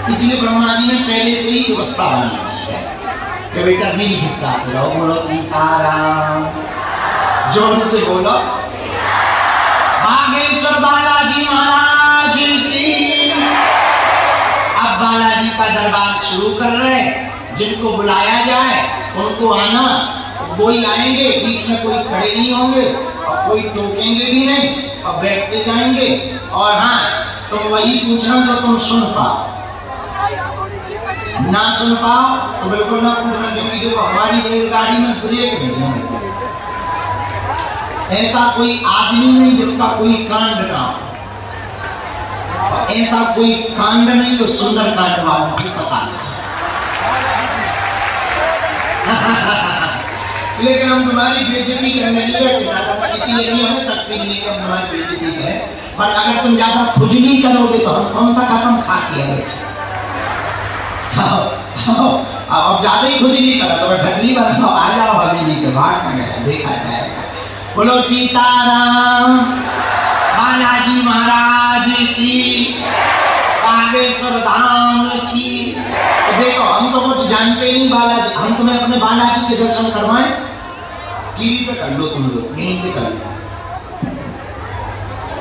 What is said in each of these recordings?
इसलिए ब्रह्मा जी ने पहले से ही व्यवस्था बना दी है कि बेटा रील खिसकाते रहो, बोलो सीताराम, जोर से बोलो। बागेश्वर बालाजी महाराज की। अब बालाजी का दरबार शुरू कर रहे, जिनको बुलाया जाए उनको आना, कोई आएंगे, बीच में कोई खड़े नहीं होंगे और कोई टोकेंगे भी नहीं और बैठते जाएंगे। और हाँ, तुम वही पूछना जो तुम सुन पाओ, ना सुन पाओ तो बिल्कुल ना पूछना, क्योंकि देखो हमारी रेलगाड़ी में ब्रेक नहीं है। ऐसा कोई आदमी नहीं जिसका कोई कांड ना हो, ऐसा कोई कांड नहीं जो सुंदर कांड वालों को पता नहीं। लेकिन हम तुम्हारी बेइज्जती करने नहीं बैठे, इसीलिए नहीं हमें सकते नहीं कि हम तुम्हारी बेइज्जती करें। पर अगर तुम ज्यादा खुजली करोगे तो हम कौन सा कसम खा के अब ज्यादा ही खुजली करो तो ढकली बनाओ, आ जाओ हवेली के भाग में, देखा जाएगा। बोलो सीताराम, बालाजी महाराज की, बागेश्वर धाम की। देखो हम तो कुछ जानते नहीं बालाजी, हम तुम्हें अपने बालाजी के दर्शन करवाएं, टीवी पे कर लो, तुम लोग यहीं से कर लो।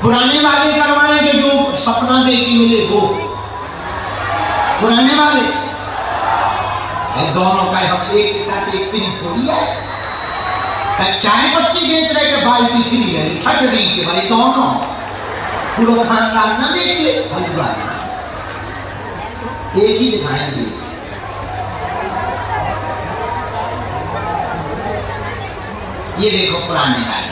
पुराने वाले करवाएं कि जो सपना देख के मिले वो, पुराने वाले दोनों का हम एक के साथ एक फ्री थोड़ी है। चाय पत्ती बेच रहे के बाल्टी फ्री है, छठ रही के भाई दोनों पूरा खानदान ना देख ले, एक ही दिखाएंगे। ये देखो पुराने वाले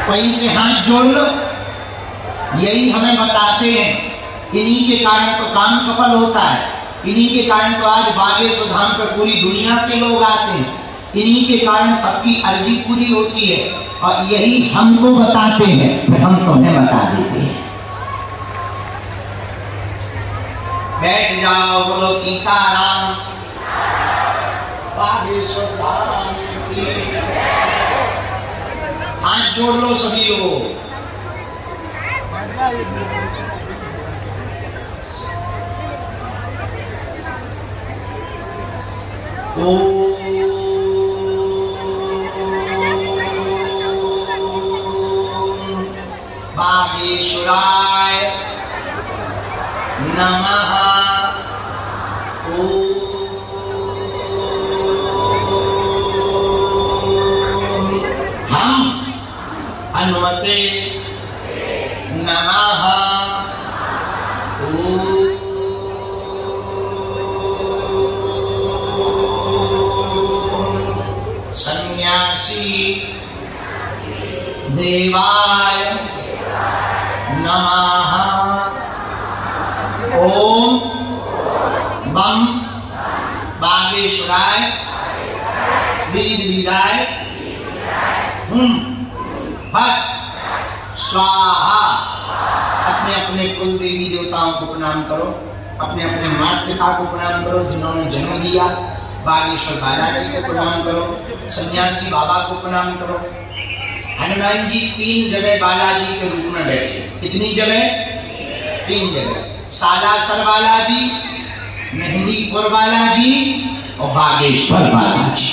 वहीं से हाथ जोड़ लो, यही हमें बताते हैं। इन्हीं के कारण तो काम सफल होता है, इन्हीं के कारण तो आज बागेश्वर धाम पर पूरी दुनिया के लोग आते हैं, इन्हीं के कारण सबकी अर्जी पूरी होती है। और यही हमको बताते हैं, फिर हम तुम्हें बता देते हैं। बैठ जाओ, बोलो सीताराम, बागेश्वर धाम की। हाथ जोड़ लो सभी लोग। बागेश्वराय नमः। हम हनुमते नमः। सन्यासी देवाय नमः। ओम बम बागेश्वराय वीर वीराय भक्त स्वाहा। अपने अपने कुल देवी देवताओं को प्रणाम करो, अपने अपने माता पिता को प्रणाम करो जिन्होंने जन्म दिया, बागेश्वर बालाजी को प्रणाम करो, सन्यासी बाबा को प्रणाम करो। हनुमान जी 3 जगह बालाजी के रूप में बैठे। कितनी जगह? 3 जगह। सालासर बालाजी, मेहंदीपुर बालाजी और बागेश्वर बालाजी।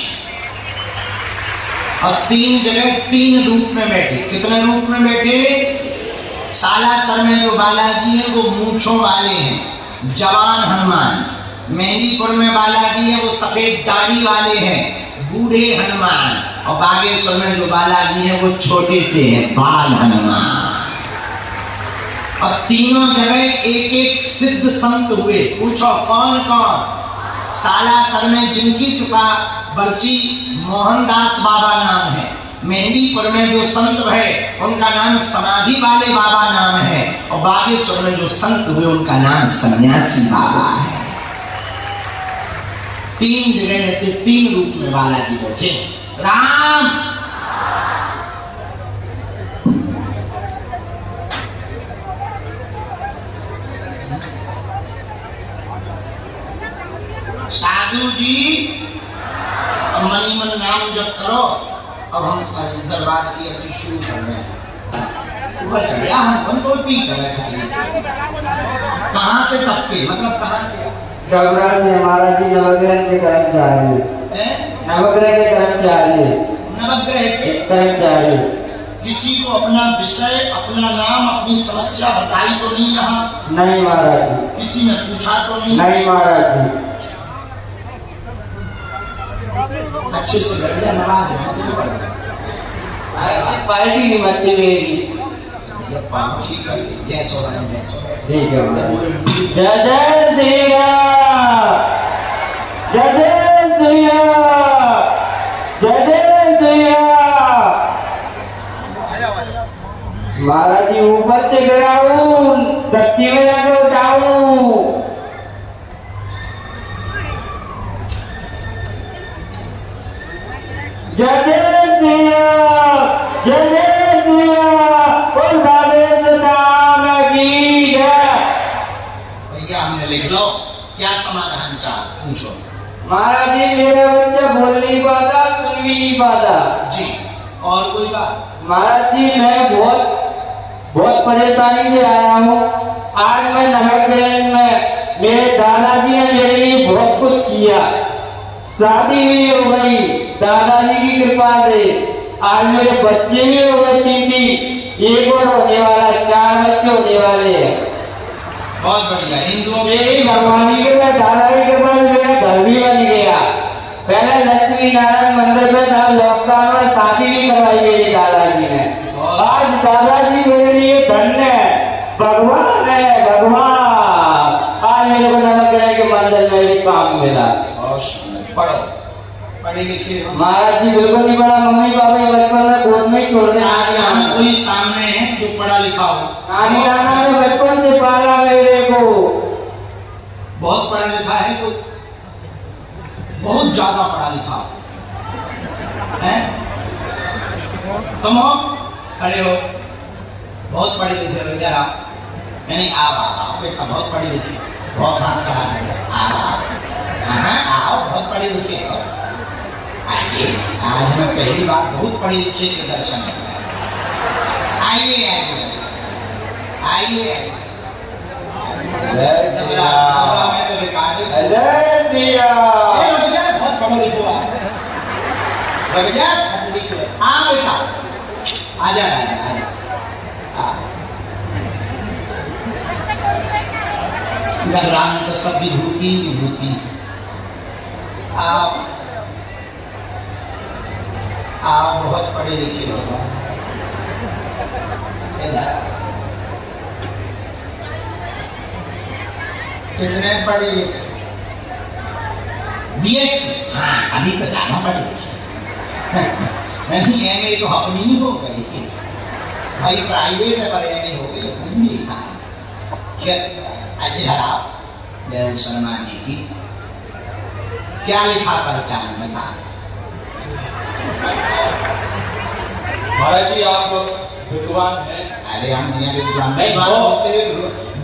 और 3 जगह 3 रूप में बैठे। कितने रूप में बैठे? सालासर में जो बालाजी है वो मूंछों वाले हैं, जवान हनुमान। मेहंदीपुर में बालाजी है वो सफेद दाढ़ी वाले हैं, बूढ़े हनुमान। और बागेश्वर में जो बालाजी है वो छोटे से हैं, बाल हनुमान। और तीनों जगह एक एक सिद्ध संत हुए। पूछो कौन कौन? सालासर में जिनकी कृपा बरसी मोहनदास बाबा नाम है। मेहंदीपुर में जो संत है उनका नाम समाधि वाले बाबा नाम है। और बागेश्वर में जो संत हुए उनका नाम सन्यासी बाबा है। 3 जगह से 3 रूप में बालाजी बैठे। राम साधु जी अब मनी मन नाम जप करो। अब हम दरबार की अभी शुरू कर रहे हैं। ऊपर चढ़िया हम तो पी कर रहे। कहाँ से टपके, मतलब कहाँ से? घबराहट से महाराज जी नवग्रह के कर्मचारी, नवग्रह के कर्मचारी, नवग्रह के कर्मचारी। किसी को अपना विषय, अपना नाम, अपनी समस्या बताई तो नहीं यहाँ? नहीं महाराज जी। किसी ने पूछा तो नहीं? नहीं महाराज जी। अच्छे से कर नवाज पार्टी नहीं बनती मेरी। ठीक है, जय सोरान, जय सोरान। ठीक है जय जय श्री राम, जय जय श्री राम, जय जय श्री राम। महाराज जी ऊपर से गिराऊं, धरती में जाके उठाऊं। जय जय श्री राम, जय जय श्री राम, बोल भागवत धाम की जय। भैया हमने लिख लो, क्या समाधान चाह पूछो। महाराज जी मेरा बच्चा बोल नहीं पाता, सुन भी नहीं पाता जी। और कोई बात? महाराज जी मैं बहुत परेशानी से आया हूँ। आज मैं नवग्रह में मेरे दादाजी ने मेरे लिए बहुत कुछ किया। शादी भी हो गई दादाजी की कृपा से। आज मेरे बच्चे भी हो गए, तीन, एक और होने वाला, 4 बच्चे होने वाले हैं। बहुत बढ़िया। हिंदुओं में भगवान की कृपा, दादा की कृपा से मेरा घर भी बन गया। पहले लक्ष्मी नारायण मंदिर में था, लॉकडाउन में शादी भी करवाई मेरे दादाजी ने। आज दादाजी मेरे लिए धन्य है, भगवान है, भगवान। आज मेरे को नवग्रह के मंदिर में भी काम मिला। पढ़ो, पढ़े लिखे हो? महाराज जी बिल्कुल नहीं पढ़ा। मम्मी पापा के बचपन में गोद में ही छोड़ दिया। कोई सामने है जो पढ़ा लिखा हो? नानी नाना ने बचपन से पाला मेरे को। बहुत पढ़ा लिखा है कोई? बहुत ज्यादा पढ़ा लिखा है? समझो, खड़े हो। बहुत पढ़े लिखे हो इधर आओ। मैंने आओ बेटा, बहुत पढ़े लिखे, बहुत हाथ करा है। आओ, बहुत पढ़े लिखे हो। आइए, आज मैं पहली बार बहुत पढ़े लिखे के दर्शन कर रहा हूं। आइए आइए आइए। जय श्री राम, मैं तो रिकॉर्डिंग जय श्री राम। बहुत पढ़ो लिखो आ बेटा, आजा आजा आजा। राम तो सब विभूति विभूति। आप बहुत पढ़े लिखे हो। कितने पढ़े लिखे? बीएससी? हाँ, अभी तो ज्यादा पढ़े लिखे। नहीं, एमए तो अपनी ही हो गई भाई, प्राइवेट में पर एमए हो गई अपनी। क्या अजय हराव जय शर्मा जी की क्या लिखा पहचान बता? महाराज जी आप विद्वान हैं। अरे हम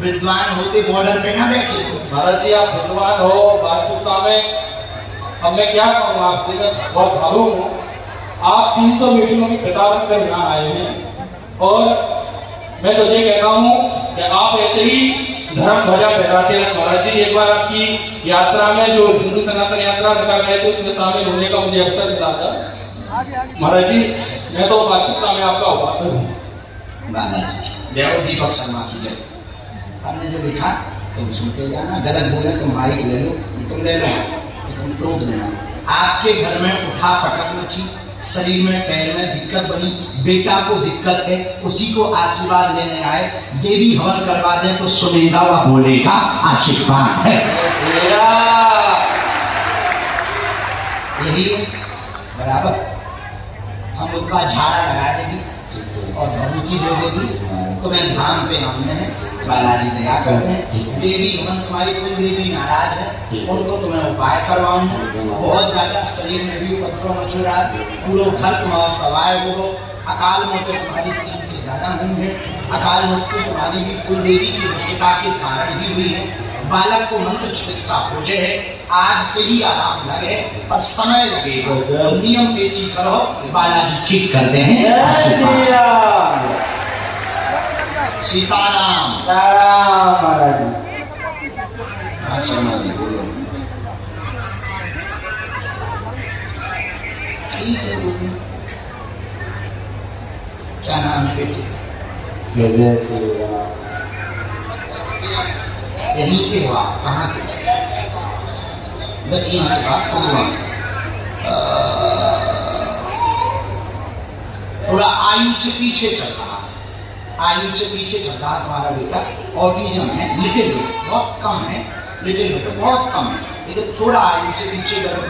विद्वान होते बॉर्डर पे ना बैठे। महाराज जी आप विद्वान हो, वास्तविकता में अब मैं क्या कहूँ आपसे, मैं बहुत भावुक हूँ। आप 300 मीटिंगों में खिताब कर यहाँ आए हैं और मैं तो ये कहता हूँ कि आप ऐसे ही धर्म ध्वजा फहराते रहे। महाराज जी एक बार आपकी यात्रा में जो हिंदू सनातन यात्रा निकाल रहे थे उसमें शामिल होने का मुझे अवसर मिला था। महाराज जी मैं तो वास्तविकता में आपका उपासक हूँ। जय दीपक शर्मा की जय। हमने जो लिखा तुम सुनते जाना, गलत बोले तुम माइक ले लो, तुम ले लो, तुम फ्रूट देना। आपके घर में उठा पटक मची, शरीर में पैर में दिक्कत बनी, बेटा को दिक्कत है, उसी को आशीर्वाद लेने आए। देवी हवन करवा दे तो सुनेगा व बोलेगा, आशीर्वाद है। यही बराबर हम उसका झाड़ा लगा देगी और धमकी दे देगी। तुम्हें धाम पे हमने बालाजी दया करते हैं। देवी हवन तुम्हारी कुल देवी नाराज है, उनको तुम्हें उपाय करवाऊंगा। बहुत ज्यादा शरीर में भी उपद्रव मच रहा है, पूरा घर तुम्हारा तबाह हो। अकाल मृत्यु तुम्हारी 3 से ज्यादा हुई है। अकाल मृत्यु तुम्हारी भी कुल देवी की दुष्टता के कारण ही हुई है। बालक को मंत्र चिकित्सा खोजे है, आज से ही आराम लगे पर समय लगेगा। नियम पेशी करो, बालाजी ठीक कर दे हैं। जय श्री राम। सीताराम। सीताराम महाराज जी। हाँ शर्मा जी बोलो। ठीक है बोलो। क्या नाम है बेटे? जय श्री राम। यहीं के हो आप? कहाँ के? बच्चियाँ के बात करूँगा। थोड़ा आयु से पीछे चल रहा है, आयु से पीछे चल रहा तुम्हारा बेटा। ऑटिज्म है, लिटिल बिट, बहुत कम है, लिटिल बिट बहुत कम है, लेकिन थोड़ा आयु से पीछे दर्द,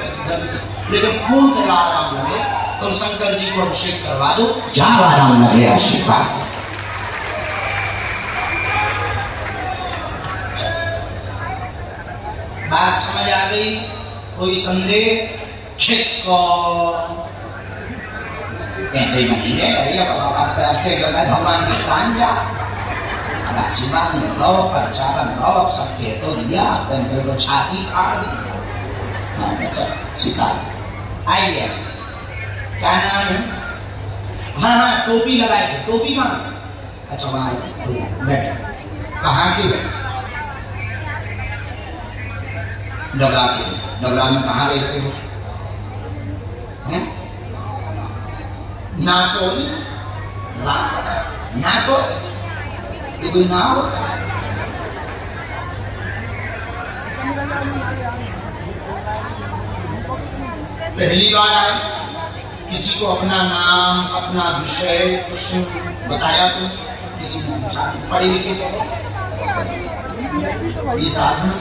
लेकिन पूर्ण तरह आराम लगे। तुम शंकर जी को अभिषेक करवा दो, जहाँ आराम लगे आशीर्वाद। बात समझ आ गई? कोई संदेह? खिसको कैसे बनी है? अरे भगवान की स्थान जा, आशीर्वाद में लो, पर्चा लो, अब सबके तो दिया, तो छाती फाड़ दी। हाँ अच्छा स्वीकार। आइए, क्या नाम है? हाँ हाँ टोपी लगाए थे, टोपी कहाँ? अच्छा वहाँ बैठे। कहाँ के बैठे? डगरा के। डगरा में कहाँ रहते हो? हैं? नाटोली? नाटोली? ये कोई नाम होता है? पहली बार आए, किसी को अपना नाम, अपना विषय कुछ बताया तो किसी ने पूछा? पढ़े लिखे थे ये साथ में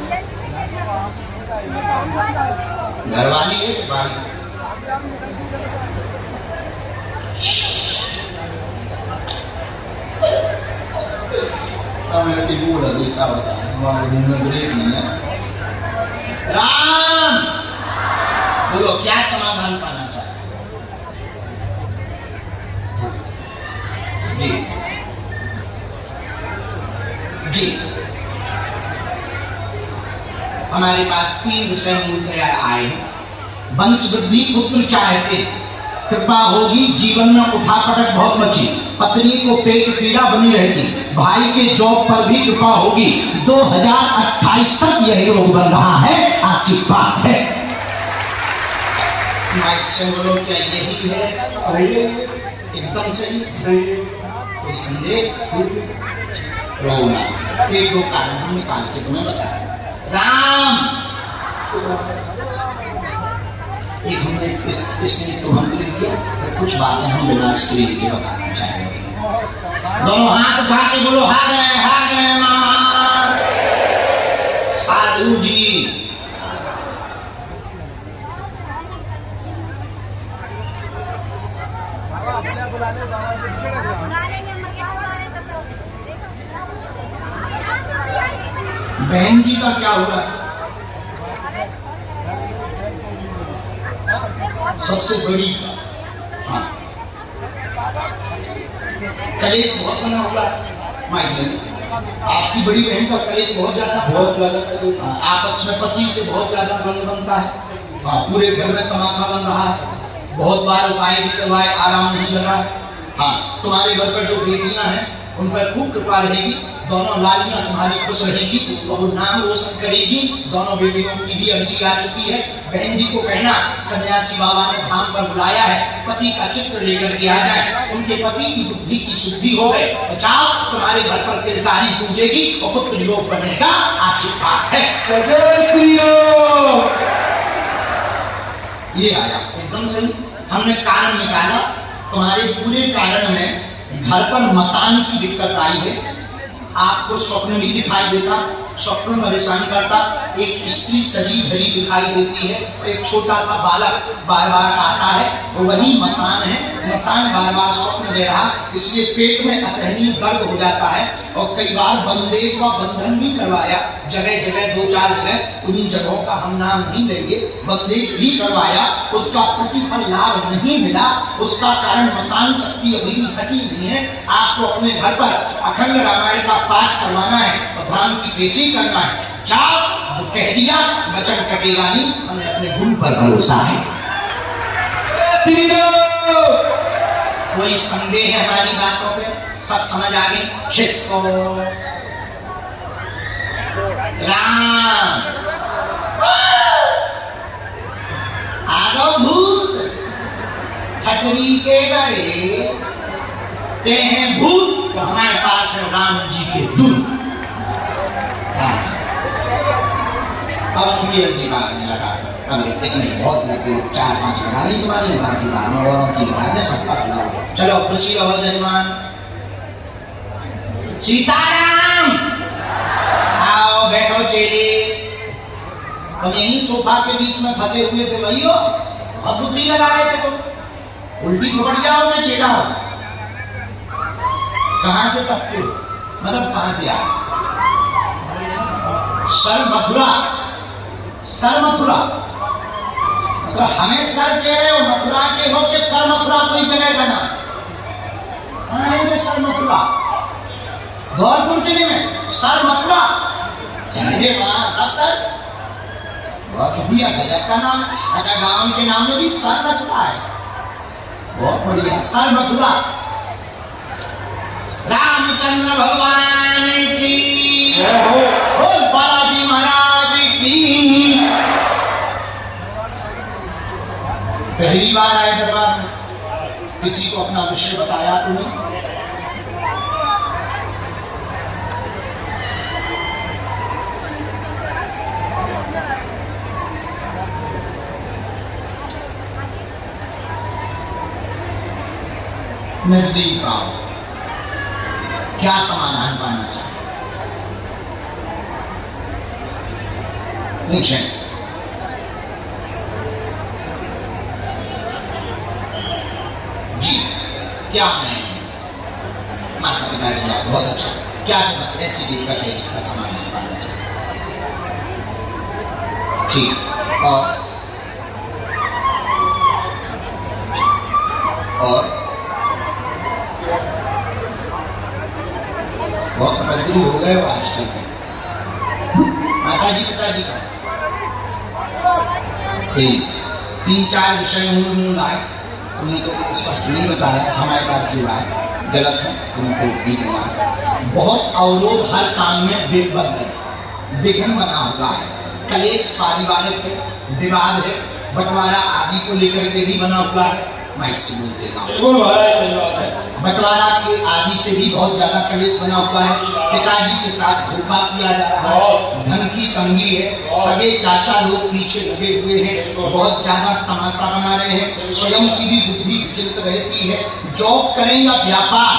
घरवाली है कि भाई? ऐसी बूढ़ अधिका बता हमारे मुंह में ब्रेक नहीं है। राम बोलो, क्या समाधान पाना चाहते? जी जी हमारे पास 3 विषय मुद्दे आए हैं। वंश वृद्धि पुत्र चाहते, कृपा होगी जीवन में उठापटक बहुत मची, पत्नी को पेट पीड़ा बनी रहती, भाई के जॉब पर भी कृपा होगी, 2028 तक यही योग बन रहा है, आशीर्वाद है। माइक से बोलो, क्या यही है? एकदम सही सही। कोई संदेह? रोना। 1-2 कारण हम निकाल के तुम्हें बताएं। राम एक हमने इसने तो हम लिख दिया, कुछ बातें हम बिना स्क्रीन के बताना चाहेंगे। दोनों हाथ उठा के बोलो, हा गए मामा साधु जी। बहन जी का क्या हुआ? सबसे बड़ी हाँ कलेश बहुत बना हुआ माइक। आपकी बड़ी बहन का कलेश बहुत ज्यादा आपस में पति से बहुत ज्यादा द्वंद बनता है। हाँ, पूरे घर में तमाशा बन रहा है। बहुत बार उपाय भी करवाए, आराम नहीं लगा है। हाँ, तुम्हारे घर पर जो बेटियां हैं उन पर खूब कृपा रहेगी। दोनों लालियां तुम्हारी खुश रहेगी और वो नाम रोशन करेगी। दोनों बेटियों की भी अर्जी आ चुकी है। बहन जी को कहना सन्यासी बाबा ने धाम पर बुलाया है, पति का चित्र लेकर के आ जाए। उनके पति की बुद्धि की शुद्धि हो गए तो जाओ, तुम्हारे घर पर किलकारी गूंजेगी और पुत्र योग बनेगा, आशीर्वाद है। जय श्री राम। ये आया एकदम सही। हमने कारण निकाला, तुम्हारे पूरे कारण में घर पर मसान की दिक्कत आई है। आपको स्वप्न भी दिखाई देता, स्वप्न परेशान करता। एक स्त्री सजी धरी दिखाई देती है, एक छोटा सा बालक बार बार आता है, वही मसान है। मसान बार बार स्वप्न दे रहा, इसलिए पेट में असहनीय दर्द हो जाता है। और कई बार बंदेज का बंधन भी करवाया, जगह जगह 2-4 जगह, उन जगहों का हम नाम नहीं लेंगे, बंदेज भी करवाया, उसका प्रतिफल लाभ नहीं मिला। उसका कारण मसान शक्ति अभी भी हटी नहीं है। आपको अपने घर पर अखंड रामायण का पाठ करवाना है और धर्म की पेशी करना है। जाओ अब कह दिया वचन कटेगा नहीं, हमें अपने गुरु पर भरोसा है। कोई संदेह है हमारी बातों पे? सब समझ आ गई? खिसको राम आगो भूत खटरी के बरे ते हैं भूत, तो हमारे पास है राम जी के दूत। अब कुबेर जी मारने लगा, अब इतने बहुत लगे 4-5 लगाई तुम्हारी बाकी दानों औरों की राजा सबका खिलाओ। चलो खुशी रहो जजमान। सीताराम आओ बैठो चेले। तुम यही सोफा के बीच में फंसे हुए थे वही हो, बहुत बुद्धि लगा रहे थे तुम। उल्टी पकड़ जाओ मैं चेला हूं। कहां से टपके हो, मतलब कहां से आए? सर मथुरा, सर मथुरा मतलब हमें सर कह रहे हो, मथुरा के हो के सर मथुरा कोई जगह का नाम? सर मथुरा धौलपुर जिले में सर मथुरा, चले वहां सब सर बहुत बढ़िया गजब का नाम। अच्छा गांव के नाम में भी सर रखता है, बहुत बढ़िया सर मथुरा। रामचंद्र भगवान की बोल, बालाजी महाराज की। पहली बार आए दरबार में, किसी को अपना विषय बताया तो नहीं? नजदीक आओ, क्या समाधान पाना चाहिए? नीचे जी क्या है माता पिताजी आप बहुत अच्छा, क्या ऐसी दिक्कत है जिसका समाधान पाना चाहिए? ठीक, और बहुत बदली हो गए वो आजकल के माताजी पिताजी का। 3-4 विषय मूल आए, हमने तो स्पष्ट नहीं बताया, हमारे पास जो आए गलत है उनको भी देना। बहुत अवरोध हर काम में बन गए, विघ्न बना हुआ है, कलेश पारिवारिक है, विवाद है, बंटवारा आदि को लेकर के भी बना हुआ है। माइक से बोलते हैं, बंटवारा के आदि से भी बहुत ज्यादा कलेश बना हुआ है। पिताजी के साथ धोखा किया जा रहा है, धन की तंगी है, सगे चाचा लोग पीछे लगे हुए हैं, बहुत ज्यादा तमाशा बना रहे हैं, स्वयं की भी बुद्धि विचलित रहती है। जॉब करें या व्यापार,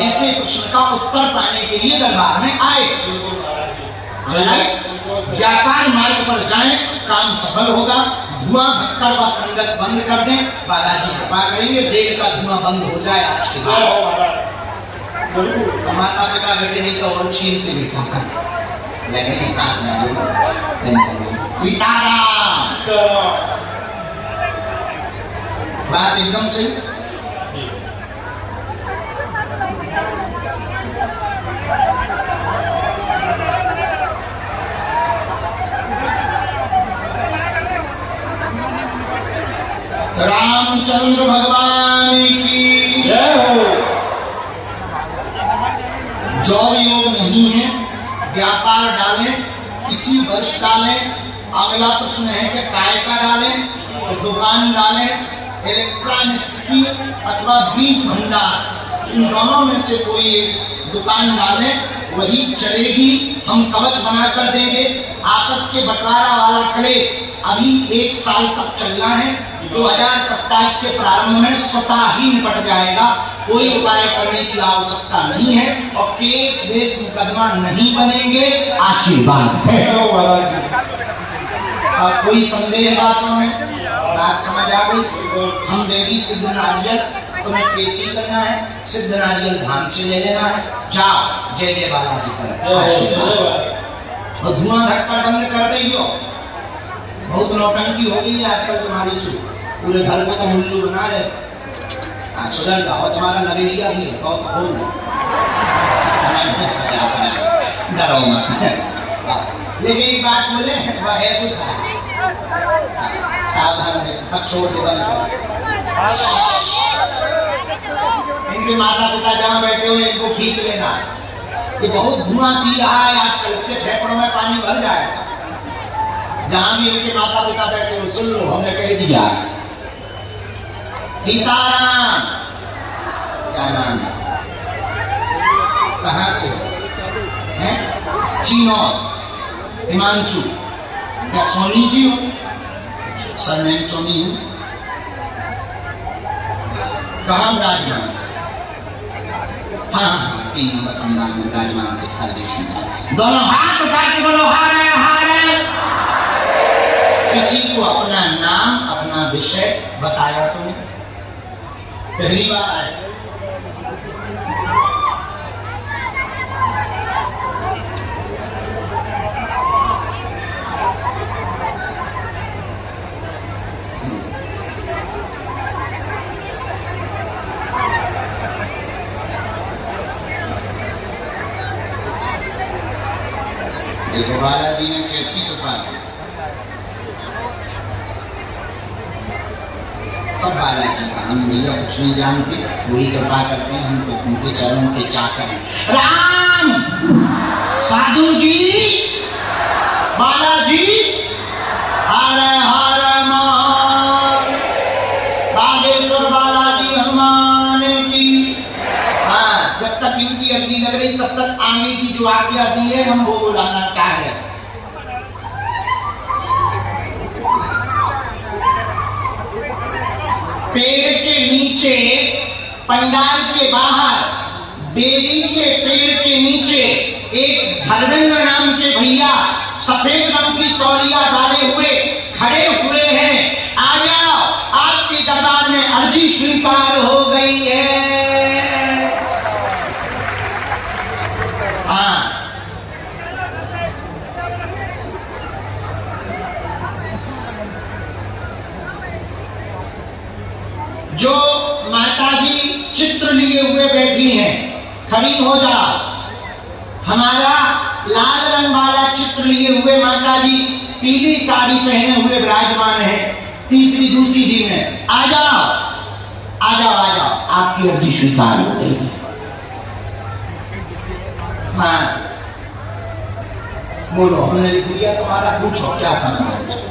ऐसे प्रश्न का उत्तर पाने के लिए दरबार में आए। व्यापार मार्ग पर जाएं, काम सफल होगा। धुआं धक्कर व संगत बंद कर दें, बालाजी कृपा करेंगे, रेल का धुआं बंद हो जाए आपके माता पिता बेटे नहीं तो और छीन के बैठा लगे सीताराम। बात एकदम सही। रामचंद्र भगवान की जय हो। जॉब योग नहीं है, व्यापार डालें, इसी वर्ष डालें। अगला प्रश्न है कि काय का डालें, तो दुकान डालें, इलेक्ट्रॉनिक्स की अथवा बीज भंडार, इन दोनों में से कोई एक दुकान डालें, वही चलेगी। हम कवच बना कर देंगे। आपस के बंटवारा वाला क्लेश अभी 1 साल तक चलना है, 2027 के प्रारंभ में स्वतः ही निपट जाएगा। कोई उपाय करने की आवश्यकता नहीं है और केस बेस मुकदमा नहीं बनेंगे। आशीर्वाद है। कोई संदेह बातों में? बात समझ आ गई? हम देवी सिद्ध नारियल तुम्हें पेशी करना है, सिद्ध नारियल धाम से ले लेना है। जाओ, जय जय बालाजी कर। और धुआं धक्का बंद कर देंगे। बहुत नौटंकी हो गई है आजकल तुम्हारी, पूरे घर को तो उल्लू बना रहे। सुधर जाओ, तुम्हारा नवेलिया भी है, बहुत खोल डरो मत। लेकिन एक बात बोले, वह है सुखा, सावधान है, सब छोड़ दे, बंद कर। इनके माता पिता जहाँ बैठे हुए इनको खींच लेना, ये बहुत धुआं पी रहा है आजकल, इसके फेफड़ों में पानी भर जाएगा। जहां भी इनके माता पिता बैठे हो, सुन लो, हमने कह दिया। सीताराम क्या नाम है? कहां से हैं? चिनौर। हिमांशु, क्या सोनी जी हो? सरनेम सोनी हूं। कहां विराजमान? हाँ, 3 नंबर अंदाज में विराजमान थे हरदेश में। दोनों हाथ उठा के बोलो हार है, हार है। किसी को अपना नाम, अपना विषय बताया तो नहीं? पहली बार आए। देखो बालाजी ने कैसी कृपा की। सब बालाजी का, हम भैया कुछ नहीं जानते, वही कृपा करते हैं, हम तो उनके चरणों के चाकर हैं। राम, साधु जी, बालाजी, हर हर महादेव, बागेश्वर बालाजी हनुमान की। हाँ, जब तक इनकी अग्नि लग रही तब तक आगे की जो आज्ञा दी है हम वो बुलाना चाह रहे हैं। पेड़ के नीचे, पंडाल के बाहर, बेरी के पेड़ के नीचे एक धर्मेंद्र नाम के भैया सफेद रंग की तौलिया डाले हुए खड़े हुए हैं। आ जाओ, आपके दरबार में अर्जी स्वीकार हो गई है। हाँ, जो माताजी चित्र लिए हुए बैठी हैं, खड़ी हो जाओ। हमारा लाल रंग वाला चित्र लिए हुए माताजी पीली साड़ी पहने हुए विराजमान है, तीसरी दूसरी डी में। आ जाओ, आ जाओ, आ जाओ, आपकी अर्जी स्वीकार हो गई है। हाँ, बोलो, हमने लिख दिया तुम्हारा, पूछो क्या समझ।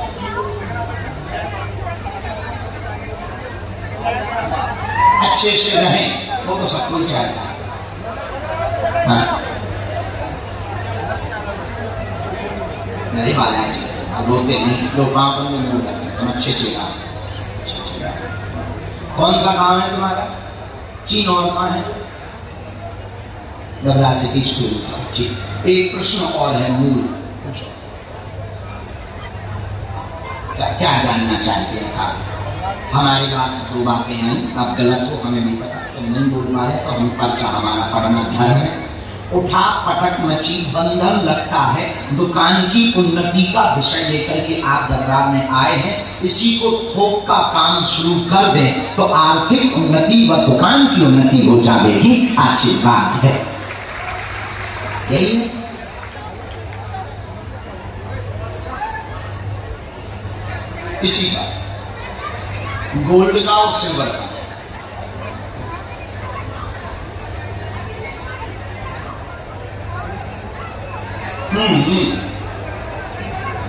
अच्छे से रहें, वो तो सब कुछ चाहता है। हाँ, नहीं बालाजी, अब रोते नहीं, लोग गाँव पर नहीं बोल सकते, तुम अच्छे चेला। कौन सा गांव है तुम्हारा? चिनौर कहाँ है? डबरा से 30 किलोमीटर। एक प्रश्न और है, मूल पूछो, क्या जानना चाहते हैं साहब? हमारी बात 2 बातें हैं, अब गलत हो हमें नहीं पता, तुम नहीं बोल पा रहे तो हम पर्चा हमारा पढ़ना धर्म है। उठा पटक मची बंधन लगता है, दुकान की उन्नति का विषय लेकर के आप दरबार में आए हैं। इसी को थोक का काम शुरू कर दें तो आर्थिक उन्नति व दुकान की उन्नति हो जाएगी। आशीर्वाद है, यही है। इसी का गोल्ड का और सिल्वर का।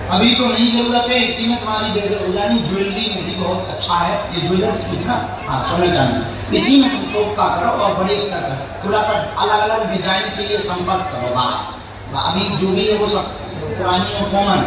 अभी तो नहीं जरूरत है, इसी में तुम्हारी जगह हो जानी। ज्वेलरी में भी बहुत अच्छा है ये ज्वेलर्स की ना। हाँ, सोने चांदी इसी में तुम थोक का करो और बड़े स्तर का थोड़ा सा अलग अलग डिजाइन के लिए संपर्क करो बाहर। अभी जो भी है वो सब पुरानी और कॉमन,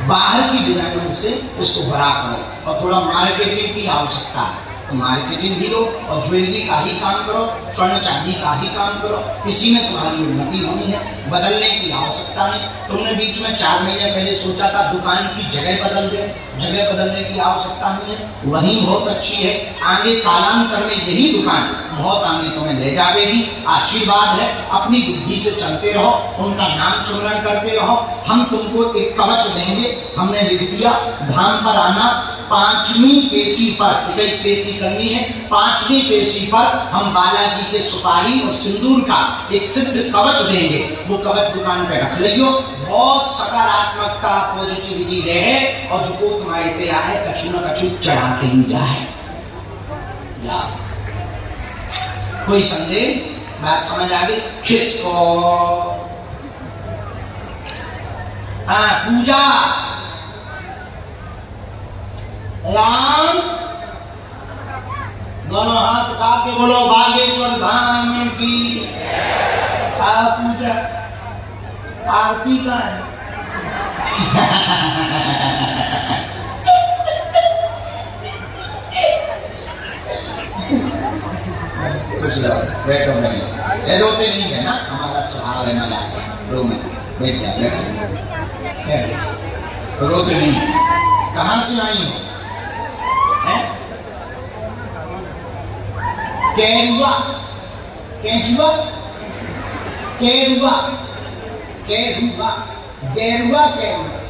बाहर की डिजाइनों से इसको बड़ा करो और थोड़ा मार्केटिंग की आवश्यकता है तो मार्केटिंग भी लो और ज्वेलरी का ही काम करो, स्वर्ण चांदी का ही काम करो। इसी में तुम्हारी उन्नति होनी है, बदलने की आवश्यकता नहीं। तुमने बीच में 4 महीने पहले सोचा था दुकान की जगह बदल दे, जगह बदलने की आवश्यकता नहीं है, वही बहुत अच्छी है। आगे कालांतर में यही दुकान बहुत आगे तुम्हें ले जाएगी। आशीर्वाद है, अपनी बुद्धि से चलते रहो, उनका नाम स्मरण करते रहो। हम तुमको एक कवच देंगे, हमने लिख दिया। धाम पर आना, 5वीं पेशी पर 21 पेशी करनी है। 5वीं पेशी पर हम बालाजी के सुपारी और सिंदूर का एक सिद्ध कवच देंगे। वो कवच दुकान पे रख लियो, बहुत सकारात्मकता पॉजिटिविटी रहे और जो को कमाते आए कछु न कछु चढ़ा के ही जाए। या कोई संदेह? बात समझ आ गई? किसको? हाँ, पूजा राम, दोनों हाथ उठा के बोलो बागेश्वर धाम की। पूजा आरती का है। कुछ बैठो नहीं, ये रोते नहीं है ना, हमारा स्वभाव है मजाक। रो में बैठ जा, बैठो, रोते नहीं। कहाँ से आई हो? केरुआ, केचुआ, केरुआ, केरुआ, गेरुआ, केरुआ,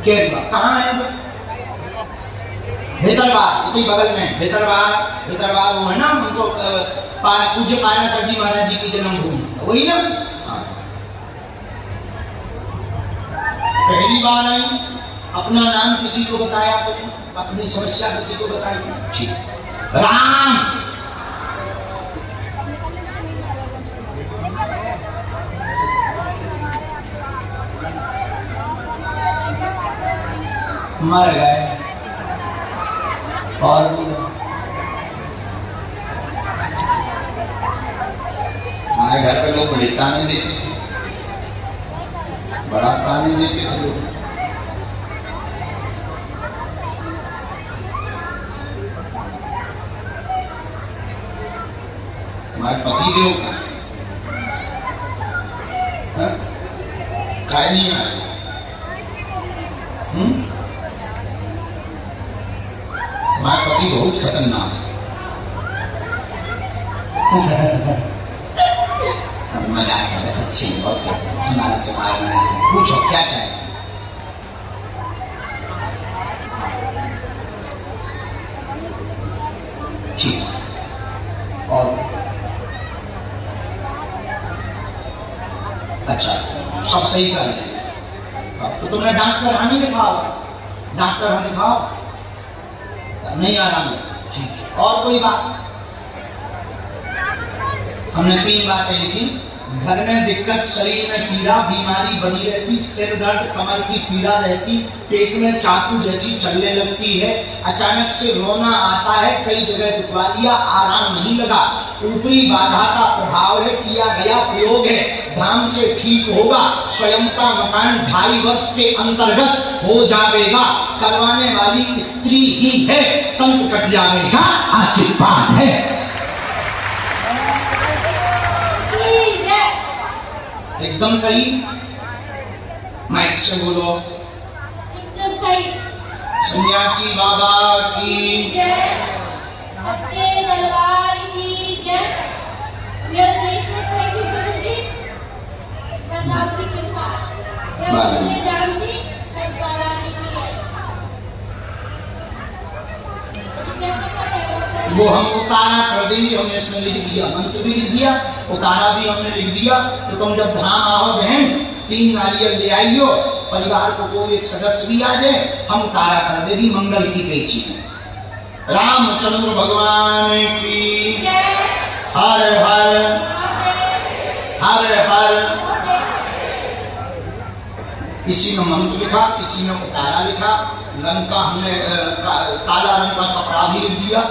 केरुआ कहाँ है? भीतरवार, इसी बगल में भीतरवार। भीतरवार वो है ना, उनको पूज्य पारा सब्जी महाराज जी की जन्मभूमि, वही ना? हाँ। पहली बार आई, अपना नाम किसी को बताया तो, अपनी समस्या किसी को बताई। ठीक। राम, मर गए और हमारे घर पे लोग बड़े ताने देते थे, बड़ा ताने देते थे लोग। हमारे पति देव का नहीं आए। हमारे पति बहुत खतरनाक है। मजाक कर रहे, अच्छी बहुत हमारा स्वभाव में। पूछो क्या चाहिए? ठीक। और अच्छा, सब सही कर रहे हैं तो तुमने डॉक्टर हानि दिखाओ, डॉक्टर हानि दिखाओ, नहीं आराम है। ठीक। और कोई बात? हमने 3 बातें लिखी। घर में दिक्कत, शरीर में पीड़ा, बीमारी बनी रहती, सिर दर्द, कमर की पीड़ा रहती, पेट में चाकू जैसी चलने लगती है, अचानक से रोना आता है, कई जगह दुखवा लिया, आराम नहीं लगा, ऊपरी बाधा का प्रभाव है, किया गया प्रयोग है, धाम से ठीक होगा, स्वयं का मकान 2.5 वर्ष के अंतर्गत हो जाएगा, करवाने वाली स्त्री ही है, तंत्र कट जाएगा, आशीर्वाद है। एकदम सही, माइक से बोलो। एकदम सही। सन्यासी बाबा की जय, सच्चे दरबार की जय। मेरा जय सच्चाई की गुरुजी, प्रसाद की कृपा, प्रभु ने जानती सब बालाजी की है। कैसे करें वो हम उतारा कर देंगे, हमने इसमें लिख दिया, मंत्र भी लिख दिया, उतारा भी हमने लिख दिया। तो तुम जब धाम आओ बहन, 3 नारियल ले आइयो, परिवार को कोई एक सदस्य भी आ जाए, हम उतारा कर देगी मंगल की पेशी में। रामचंद्र भगवान की जय। हर हर हर हर। किसी ने मंत्र लिखा, किसी ने उतारा लिखा, रंग का हमने काला रंग का कपड़ा भी लिख दिया।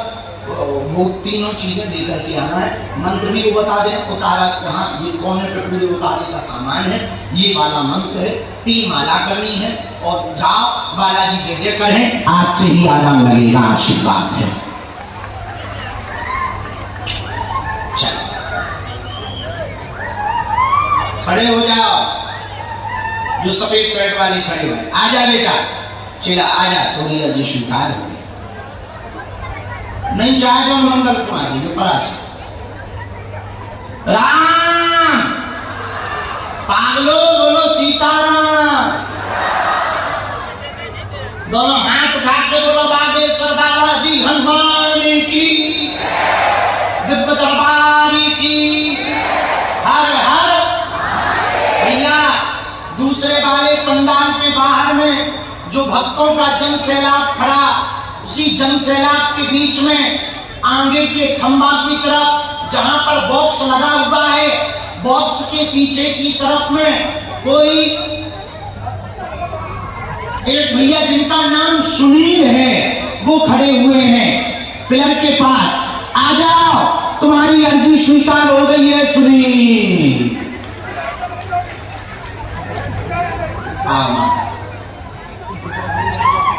वो तीनों चीजें लेकर के आना है। मंत्र भी वो बता दें, उतारा कहाँ, ये कोने पे पूरे उतारे का सामान है, ये वाला मंत्र है, 3 माला करनी है और जाओ बालाजी जय जय करें, आज से ही आराम लगेगा, आशीर्वाद है। चलो खड़े हो जाओ, जो सफेद शर्ट वाली खड़े हुए, आजा बेटा, चला आजा, थोड़ी अर्जी स्वीकार हो गई। नहीं चाहे तो मंगल कुमारी में पराज। राम, पागलो बोलो सीताराम, दोनों हाथ उठा के बोलो बागेश्वर बालाजी हनुमान की, दिव्य दरबारी की, हर हर। भैया दूसरे बार पंडाल के बाहर में जो भक्तों का जन सैलाब खड़ा, उसी जन सैलाब के बीच में आगे के खंबा की तरफ जहां पर बॉक्स लगा हुआ है, बॉक्स के पीछे की तरफ में कोई एक भैया जिनका नाम सुनील है, वो खड़े हुए हैं पिलर के पास। आ जाओ, तुम्हारी अर्जी स्वीकार हो गई है सुनील।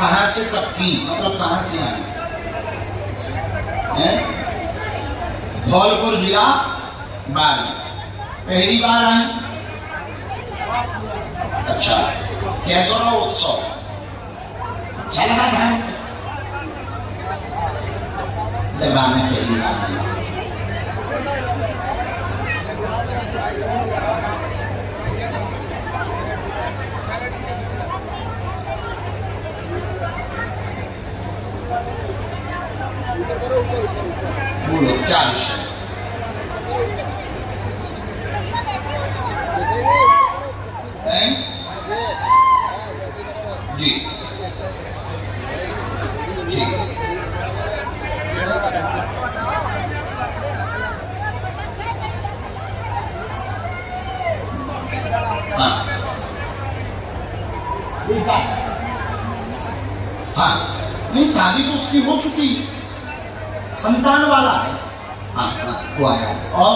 कहां से कब की, मतलब कहां से आई है? धौलपुर जिला बारी, पहली बार आई। अच्छा, कैसा रहा उत्सव? अच्छा लगा था? दरबार में पहली बार आई। बोलो क्या विषय? जी ठीक है। हाँ हाँ, नहीं शादी तो उसकी हो चुकी, संतान वाला है। हाँ हाँ, वो आया। और